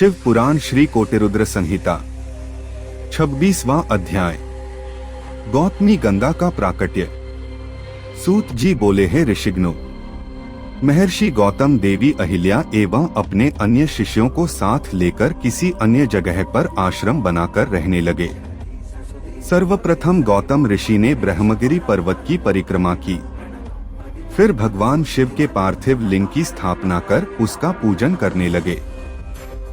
शिव पुराण श्री कोटिरुद्र संहिता 26वां अध्याय। गौतमी गंगा का प्राकट्य। सूत जी बोले, हैं ऋषिगणों, महर्षि गौतम देवी अहिल्या एवं अपने अन्य शिष्यों को साथ लेकर किसी अन्य जगह पर आश्रम बनाकर रहने लगे। सर्वप्रथम गौतम ऋषि ने ब्रह्मगिरि पर्वत की परिक्रमा की, फिर भगवान शिव के पार्थिव लिंग की स्थापना कर उसका पूजन करने लगे।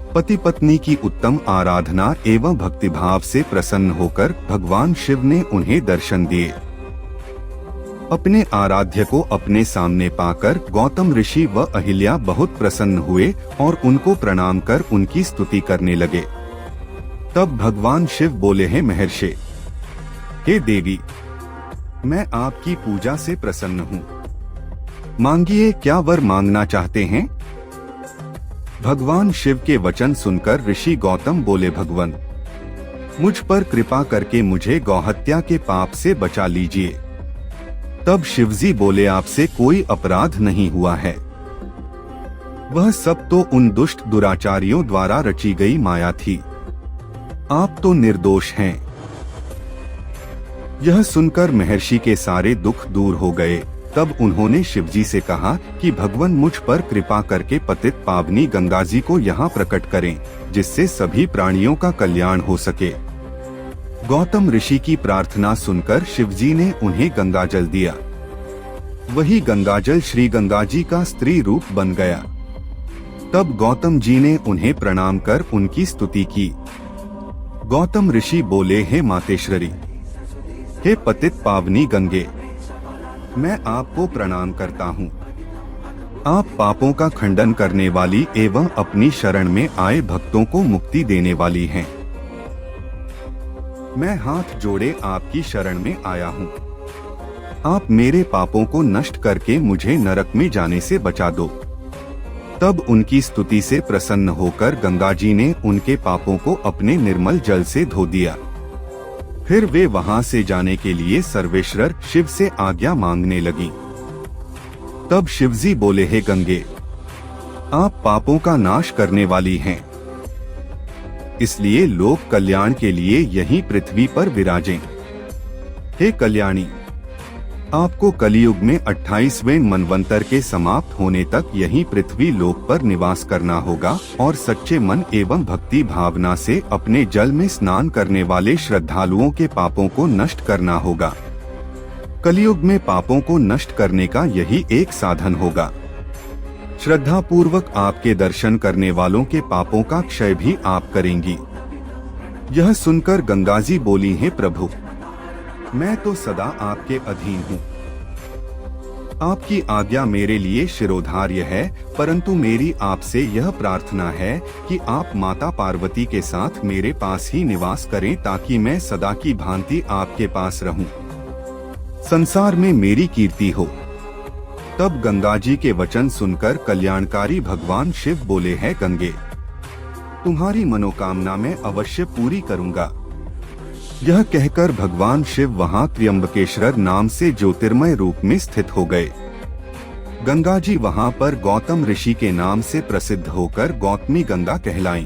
पति पत्नी की उत्तम आराधना एवं भक्तिभाव से प्रसन्न होकर भगवान शिव ने उन्हें दर्शन दिए। अपने आराध्य को अपने सामने पाकर गौतम ऋषि व अहिल्या बहुत प्रसन्न हुए और उनको प्रणाम कर उनकी स्तुति करने लगे। तब भगवान शिव बोले, हैं महर्षि, हे देवी, मैं आपकी पूजा से प्रसन्न हूँ, मांगिए, क्या वर मांगना चाहते हैं? भगवान शिव के वचन सुनकर ऋषि गौतम बोले, भगवान, मुझ पर कृपा करके मुझे गौहत्या के पाप से बचा लीजिए। तब शिवजी बोले, आपसे कोई अपराध नहीं हुआ है, वह सब तो उन दुष्ट दुराचारियों द्वारा रची गई माया थी, आप तो निर्दोष हैं। यह सुनकर महर्षि के सारे दुख दूर हो गए। तब उन्होंने शिवजी से कहा कि भगवान मुझ पर कृपा करके पतित पावनी गंगा जी को यहाँ प्रकट करें, जिससे सभी प्राणियों का कल्याण हो सके। गौतम ऋषि की प्रार्थना सुनकर शिवजी ने उन्हें गंगाजल दिया। वही गंगाजल श्री गंगा जी का स्त्री रूप बन गया। तब गौतम जी ने उन्हें प्रणाम कर उनकी स्तुति की। गौतम ऋषि बोले, हे मातेश्वरी, हे पतित पावनी गंगे, मैं आपको प्रणाम करता हूँ। आप पापों का खंडन करने वाली एवं अपनी शरण में आए भक्तों को मुक्ति देने वाली हैं। मैं हाथ जोड़े आपकी शरण में आया हूँ। आप मेरे पापों को नष्ट करके मुझे नरक में जाने से बचा दो। तब उनकी स्तुति से प्रसन्न होकर गंगा जी ने उनके पापों को अपने निर्मल जल से धो दिया। फिर वे वहां से जाने के लिए सर्वेश्वर शिव से आज्ञा मांगने लगी। तब शिवजी बोले, हे गंगे, आप पापों का नाश करने वाली हैं, इसलिए लोक कल्याण के लिए यहीं पृथ्वी पर विराजें। हे कल्याणी, आपको कलियुग में 28वें मनवंतर के समाप्त होने तक यहीं पृथ्वी लोक पर निवास करना होगा और सच्चे मन एवं भक्ति भावना से अपने जल में स्नान करने वाले श्रद्धालुओं के पापों को नष्ट करना होगा। कलियुग में पापों को नष्ट करने का यही एक साधन होगा। श्रद्धा पूर्वक आपके दर्शन करने वालों के पापों का क्षय भी आप करेंगी। यह सुनकर गंगाजी बोली, हैं प्रभु, मैं तो सदा आपके अधीन हूँ। आपकी आज्ञा मेरे लिए शिरोधार्य है, परंतु मेरी आपसे यह प्रार्थना है कि आप माता पार्वती के साथ मेरे पास ही निवास करें, ताकि मैं सदा की भांति आपके पास रहूं, संसार में मेरी कीर्ति हो। तब गंगा जी के वचन सुनकर कल्याणकारी भगवान शिव बोले, हैं गंगे, तुम्हारी मनोकामना मैं अवश्य पूरी करूंगा। यह कहकर भगवान शिव वहां त्र्यंबकेश्वर नाम से ज्योतिर्मय रूप में स्थित हो गए। गंगा जी वहां पर गौतम ऋषि के नाम से प्रसिद्ध होकर गौतमी गंगा कहलाईं।